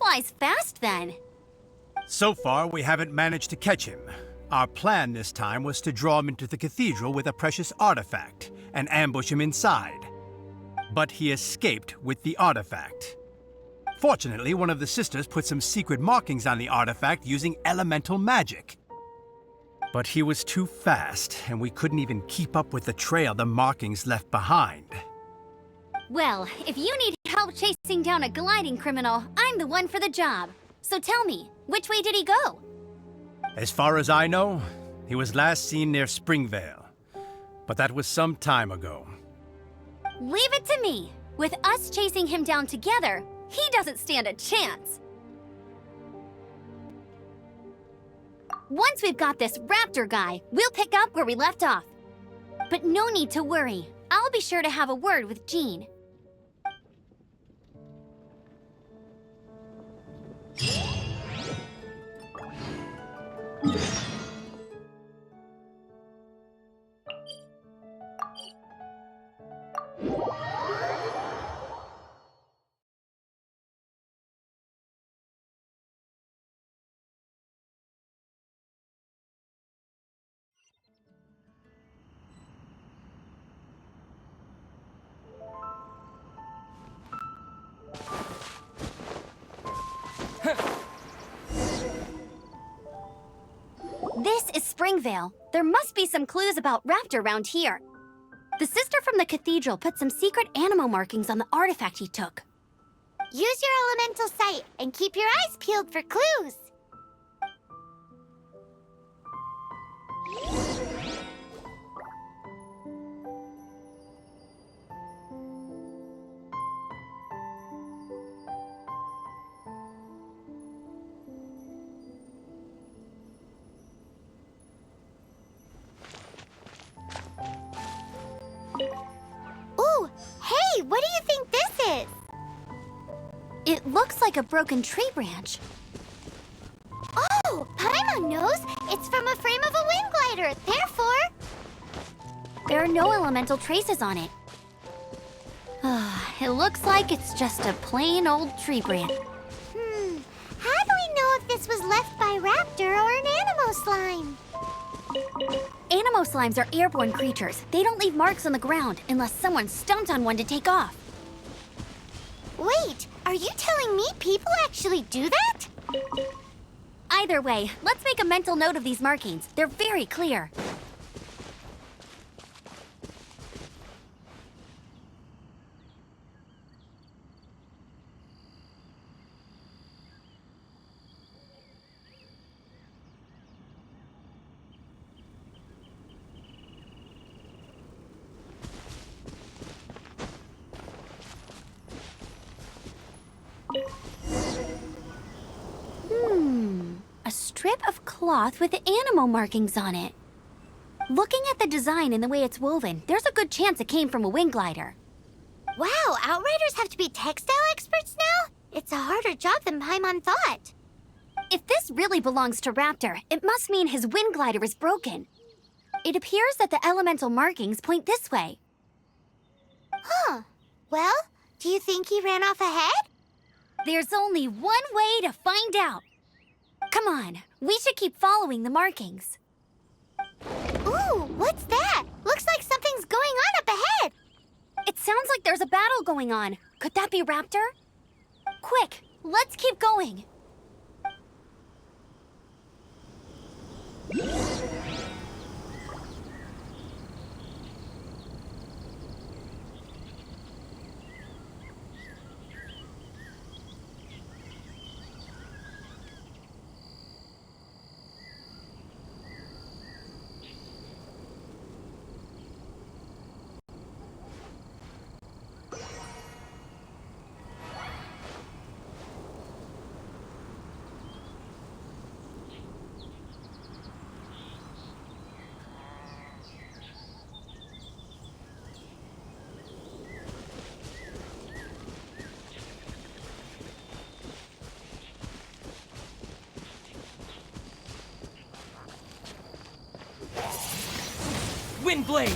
flies fast then. So far, we haven't managed to catch him. Our plan this time was to draw him into the cathedral with a precious artifact and ambush him inside. But he escaped with the artifact. Fortunately, one of the sisters put some secret markings on the artifact using elemental magic. But he was too fast, and we couldn't even keep up with the trail the markings left behind. Well, if you need help chasing down a gliding criminal, I'm the one for the job. So tell me, which way did he go? As far as I know, he was last seen near Springvale. But that was some time ago. Leave it to me. With us chasing him down together, he doesn't stand a chance. Once we've got this raptor guy, we'll pick up where we left off. But no need to worry. I'll be sure to have a word with Jean. This is Springvale. There must be some clues about Raptor around here. The sister from the cathedral put some secret animal markings on the artifact he took. Use your elemental sight and keep your eyes peeled for clues. Ooh, hey, what do you think this is? It looks like a broken tree branch. Oh, Paimon knows. It's from a frame of a wind glider. Therefore, There are no elemental traces on it. It looks like it's just a plain old tree branch. how do we know if this was left by Raptor or an Animo slime? Animo slimes are airborne creatures. They don't leave marks on the ground unless someone stomped on one to take off. Wait, are you telling me people actually do that? Either way, let's make a mental note of these markings. They're very clear. A strip of cloth with animal markings on it. Looking at the design and the way it's woven, there's a good chance it came from a wing glider. Wow, Outriders have to be textile experts now? It's a harder job than Paimon thought. If this really belongs to Raptor, it must mean his wind glider is broken. It appears that the elemental markings point this way. Huh. Well, do you think he ran off ahead? There's only one way to find out. Come on, we should keep following the markings. Ooh, what's that? Looks like something's going on up ahead. It sounds like there's a battle going on. Could that be Raptor? Quick, let's keep going. Wind blade!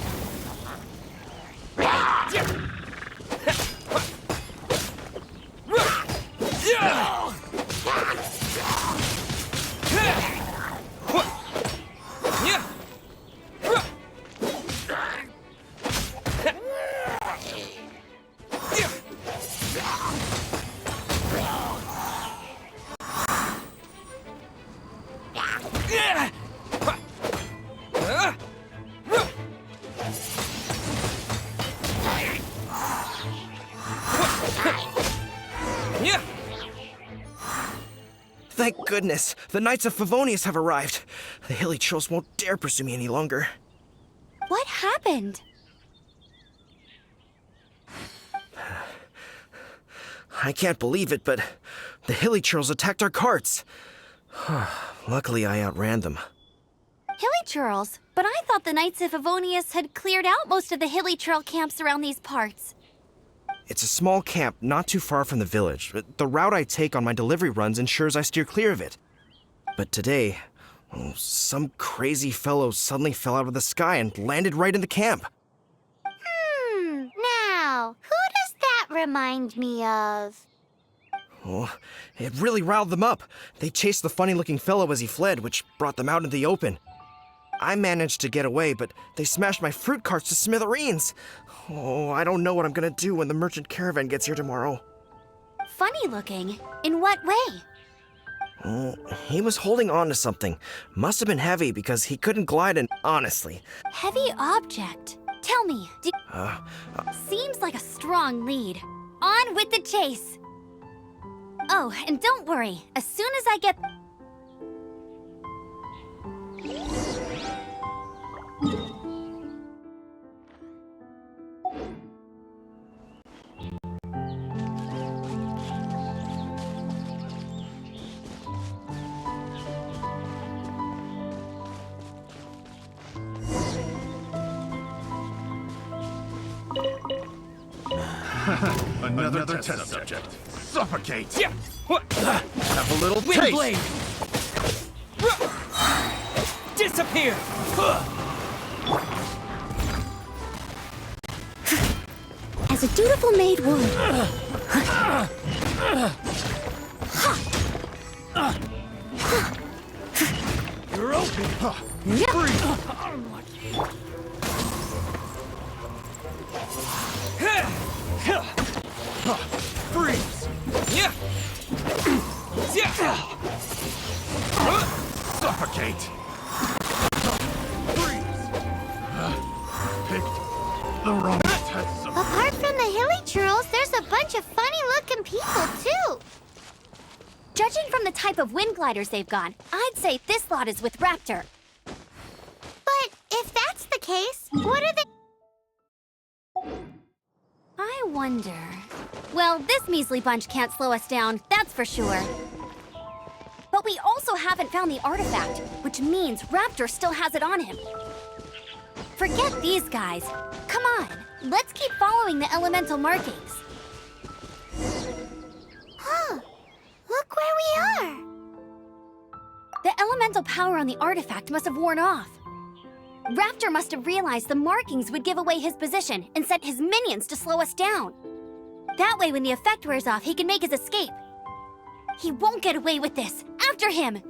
Thank goodness, the Knights of Favonius have arrived. The hilly trolls won't dare pursue me any longer. What happened? I can't believe it, but the hilly trolls attacked our carts. Luckily, I outran them. Hilly churls? But I thought the Knights of Favonius had cleared out most of the hilly churl camps around these parts. It's a small camp not too far from the village. The route I take on my delivery runs ensures I steer clear of it. But today, some crazy fellow suddenly fell out of the sky and landed right in the camp. Now, who does that remind me of? Oh, it really riled them up. They chased the funny-looking fellow as he fled, which brought them out into the open. I managed to get away, but they smashed my fruit carts to smithereens. Oh, I don't know what I'm gonna do when the merchant caravan gets here tomorrow. Funny looking? In what way? He was holding on to something. Must have been heavy because he couldn't glide and honestly. Heavy object. Tell me, seems like a strong lead. On with the chase. Oh, and don't worry. As soon as I get... Another test subject. Suffocate! Yeah! Have a little Wind taste! blade! Disappear! As a dutiful maid would. You're open! Freeze! Yeah! Yeah! Suffocate! Freeze! Picked the wrong test subject. Apart from the hilly churls, there's a bunch of funny-looking people, too. Judging from the type of wind gliders they've got, I'd say this lot is with Raptor. But if that's the case, what are they... I wonder... Well, this measly bunch can't slow us down, that's for sure. But we also haven't found the artifact, which means Raptor still has it on him. Forget these guys. Come on, let's keep following the elemental markings. Huh. Look where we are. The elemental power on the artifact must have worn off. Raptor must have realized the markings would give away his position and sent his minions to slow us down. That way, when the effect wears off, he can make his escape. He won't get away with this. After him!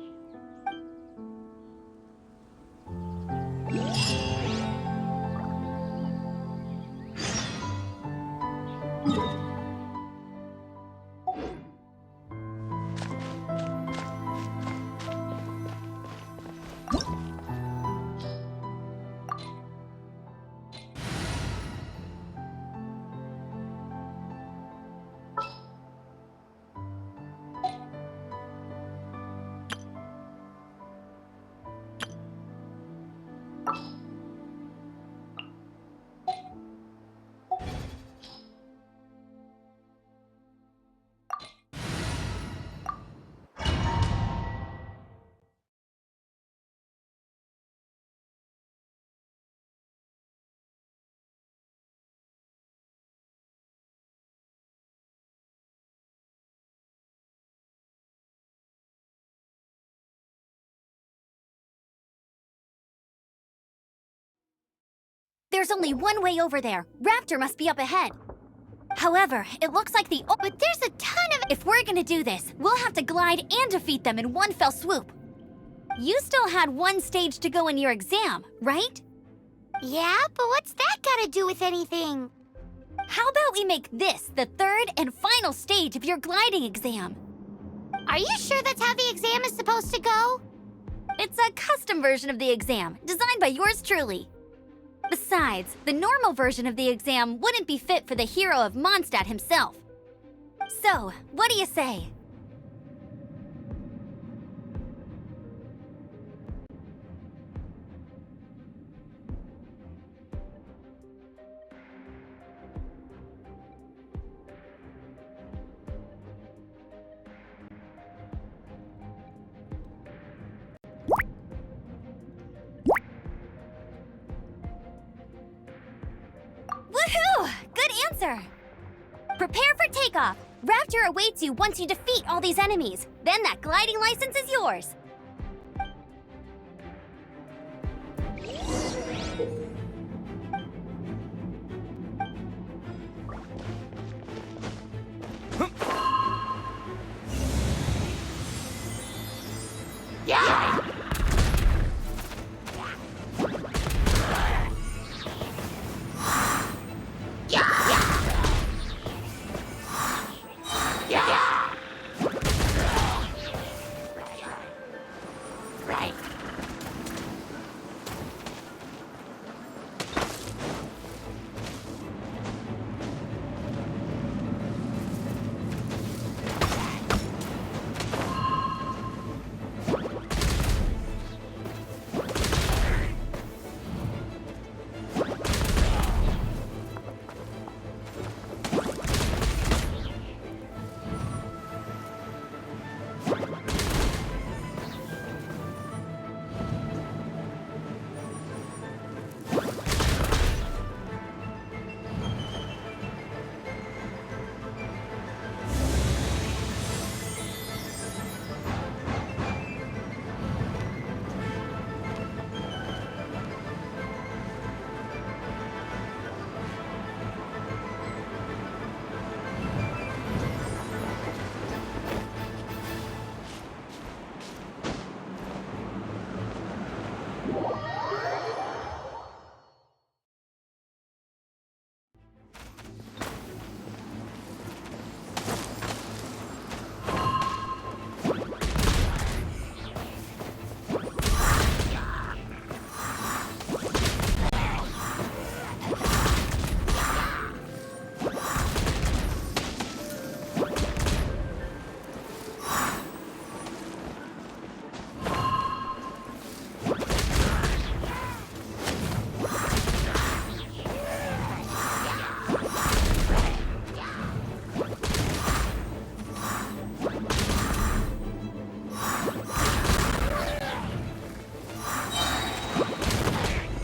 There's only one way over there. Raptor must be up ahead. However, it looks like But there's a ton of... If we're gonna do this, we'll have to glide and defeat them in one fell swoop. You still had one stage to go in your exam, right? Yeah, but what's that got to do with anything? How about we make this the third and final stage of your gliding exam? Are you sure that's how the exam is supposed to go? It's a custom version of the exam, designed by yours truly. Besides, the normal version of the exam wouldn't be fit for the hero of Mondstadt himself. So, what do you say? answer! Prepare for takeoff! Raptor awaits you once you defeat all these enemies. Then that gliding license is yours.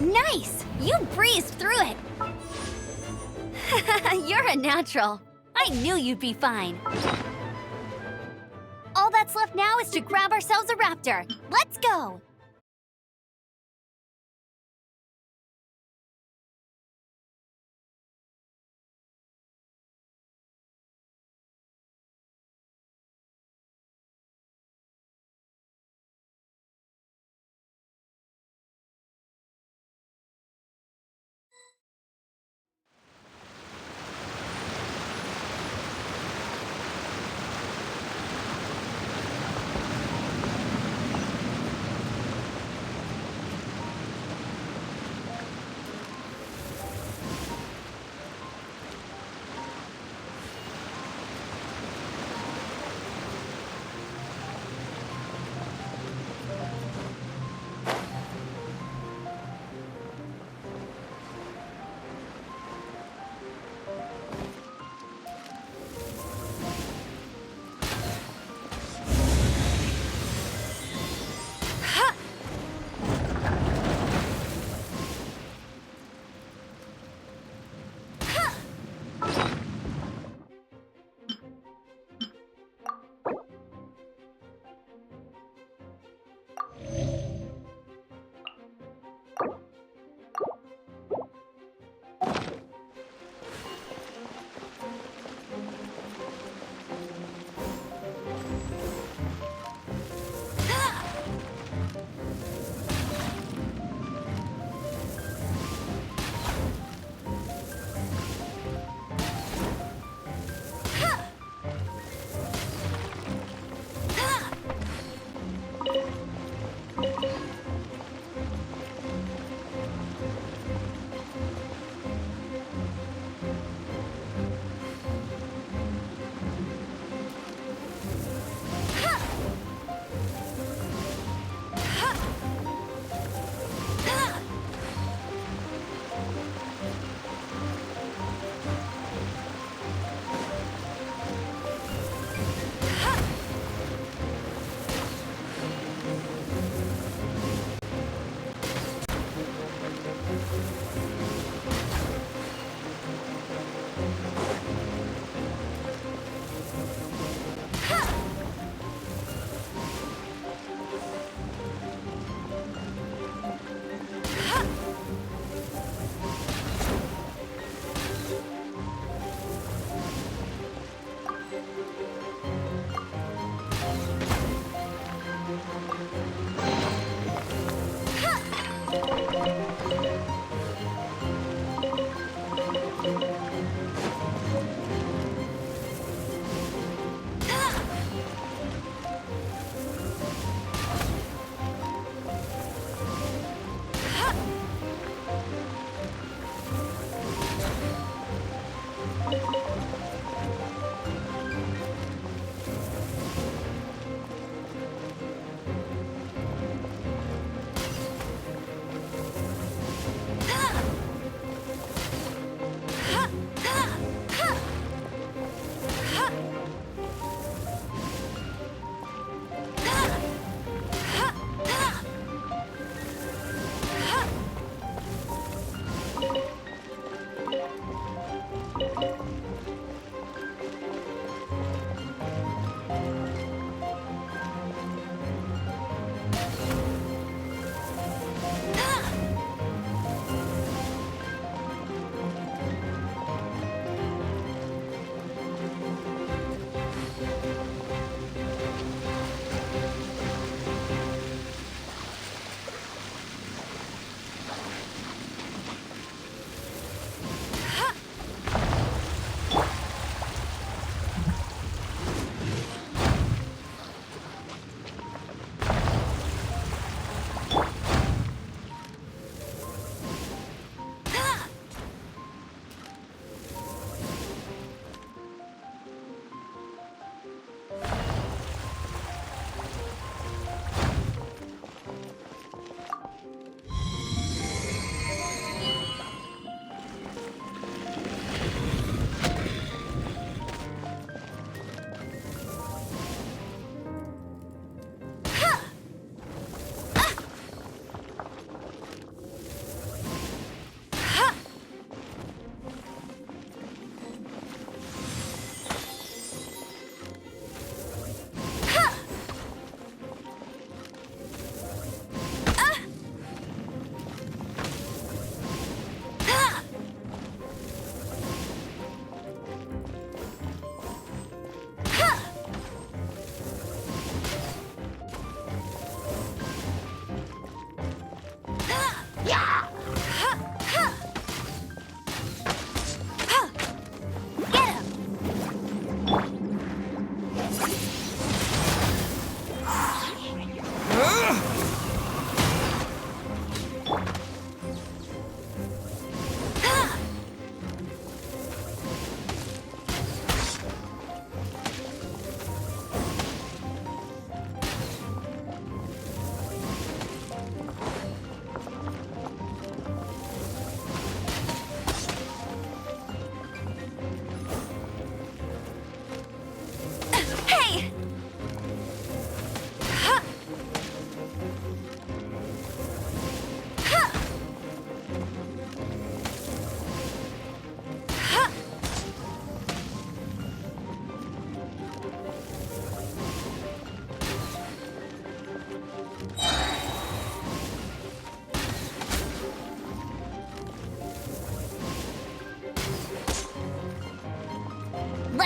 Nice! You breezed through it! You're a natural. I knew you'd be fine. All that's left now is to grab ourselves a raptor. Let's go!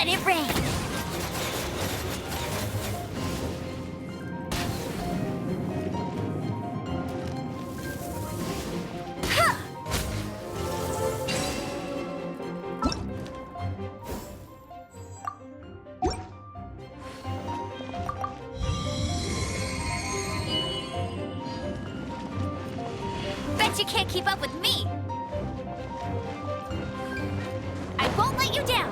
Let it rain! Bet you can't keep up with me! I won't let you down!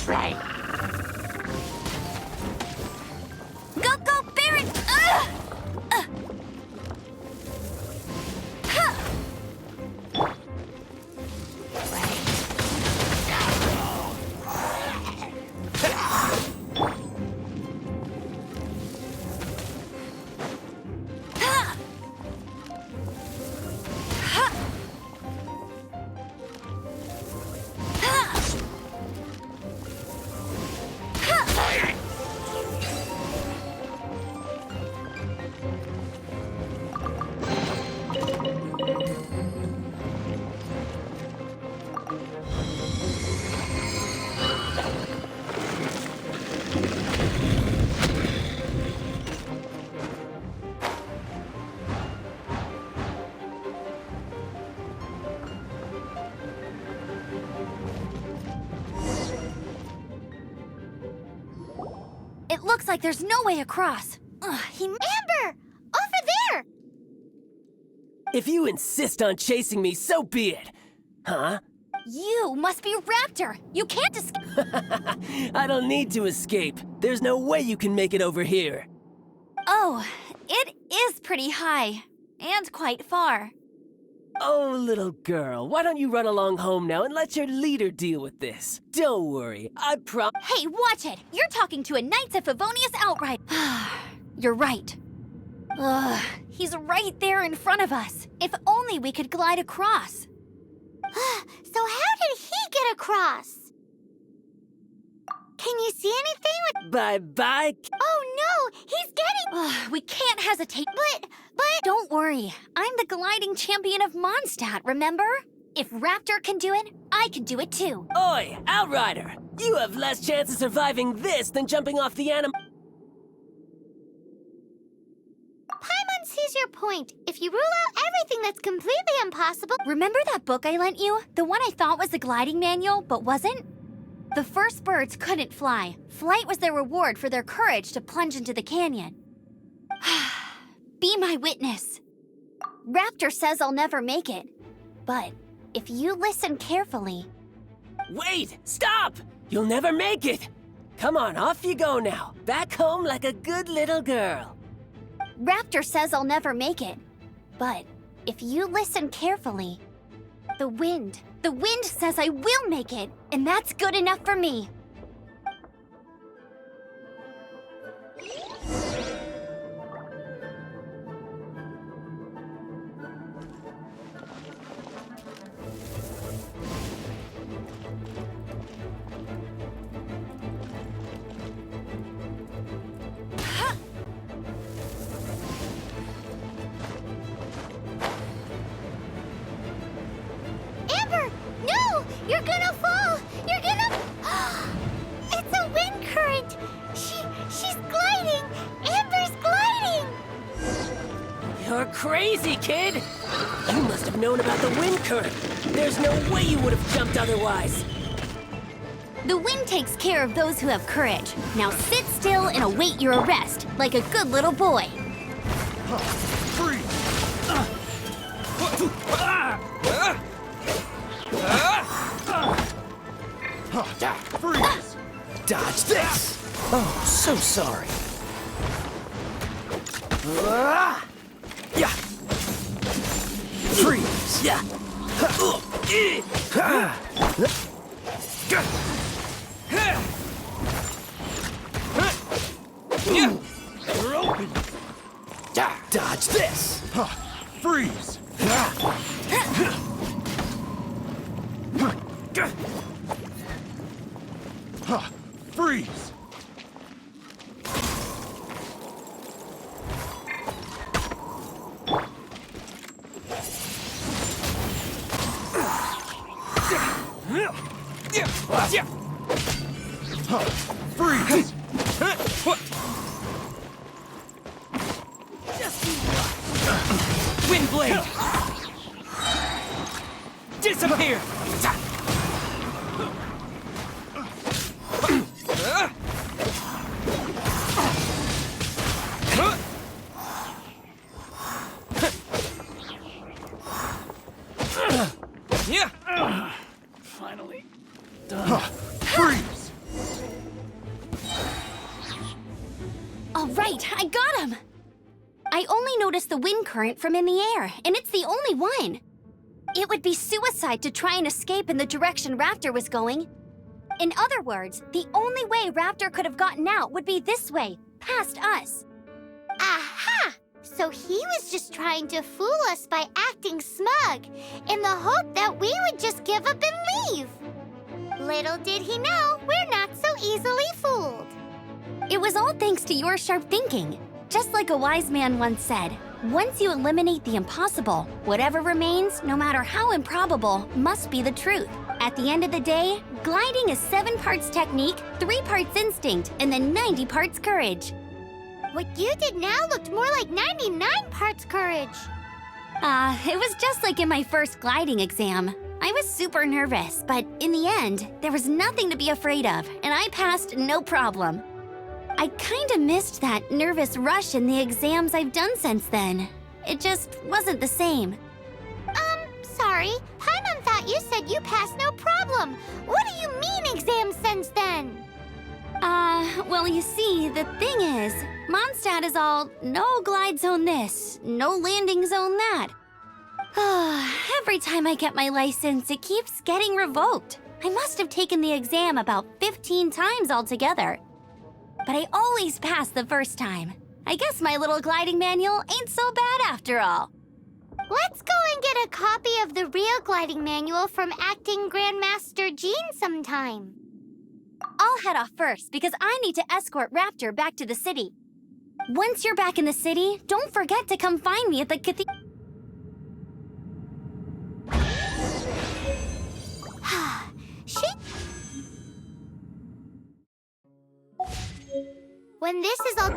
Right. Go, go, Baron! It looks like there's no way across. Amber! Over there! If you insist on chasing me, so be it. Huh? You must be Raptor! You can't escape! I don't need to escape. There's no way you can make it over here. Oh, it is pretty high. And quite far. Oh, little girl, why don't you run along home now and let your leader deal with this? Don't worry, I promise. Hey, watch it! You're talking to a Knights of Favonius outright. You're right. Ugh, he's right there in front of us. If only we could glide across. So how did he get across? Can you see anything? Bye-bye. Oh no! He's getting... We can't hesitate. But... Don't worry. I'm the gliding champion of Mondstadt, remember? If Raptor can do it, I can do it too. Oi, Outrider! You have less chance of surviving this than jumping off the animal. Paimon sees your point. If you rule out everything that's completely impossible... Remember that book I lent you? The one I thought was the gliding manual, but wasn't? The first birds couldn't fly. Flight was their reward for their courage to plunge into the canyon. Be my witness. Raptor says I'll never make it. But if you listen carefully... Wait! Stop! You'll never make it! Come on, off you go now. Back home like a good little girl. Raptor says I'll never make it. But if you listen carefully, the wind says I will make it, and that's good enough for me. Amber, no! You're gonna fall! You're gonna... It's a wind current! She's gliding! Amber's gliding! You're crazy, kid! You must have known about the wind current. There's no way you would have jumped otherwise. The wind takes care of those who have courage. Now sit still and await your arrest, like a good little boy. Freeze! Freeze! Dodge this! Oh, so sorry. Yeah. Freeze! Yeah. We're open! Dodge this! Freeze! Freeze! Freeze! Wind blade! Disappear! Finally done. Freeze! All right, I got him! I only noticed the wind current from in the air, and it's the only one. It would be suicide to try and escape in the direction Raptor was going. In other words, the only way Raptor could have gotten out would be this way, past us. Aha! So he was just trying to fool us by acting smug, in the hope that we would just give up and leave. Little did he know, we're not so easily fooled. It was all thanks to your sharp thinking. Just like a wise man once said, once you eliminate the impossible, whatever remains, no matter how improbable, must be the truth. At the end of the day, gliding is 7 parts technique, 3 parts instinct, and then 90 parts courage. What you did now looked more like 99 parts courage. It was just like in my first gliding exam. I was super nervous, but in the end, there was nothing to be afraid of, and I passed no problem. I kinda missed that nervous rush in the exams I've done since then. It just wasn't the same. Sorry. Paimon thought you said you passed no problem. What do you mean exams since then? Well, you see, the thing is, Mondstadt is all no glide zone this, no landing zone that. Every time I get my license, it keeps getting revoked. I must have taken the exam about 15 times altogether. But I always pass the first time. I guess my little gliding manual ain't so bad after all. Let's go and get a copy of the real gliding manual from Acting Grandmaster Jean sometime. I'll head off first because I need to escort Raptor back to the city. Once you're back in the city, don't forget to come find me at the cathedral. When this is all...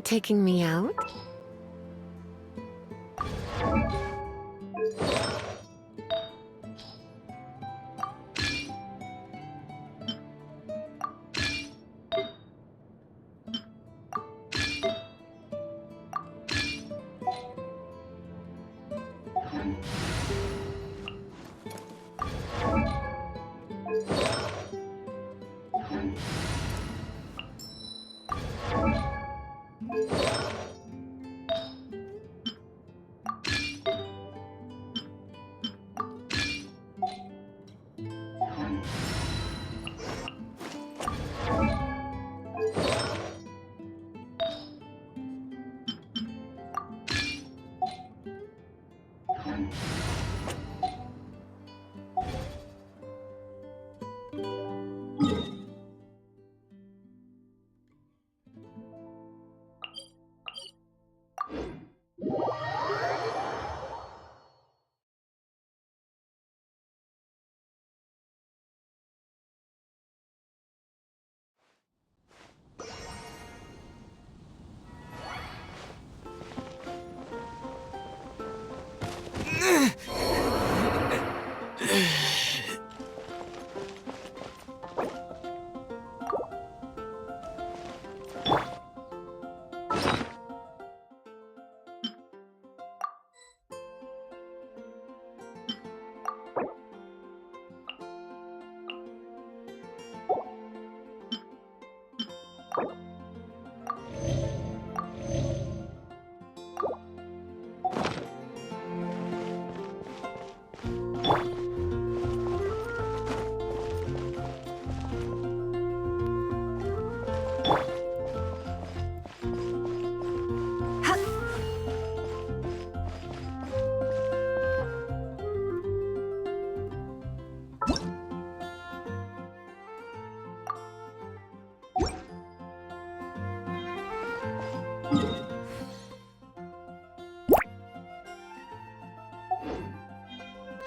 taking me out?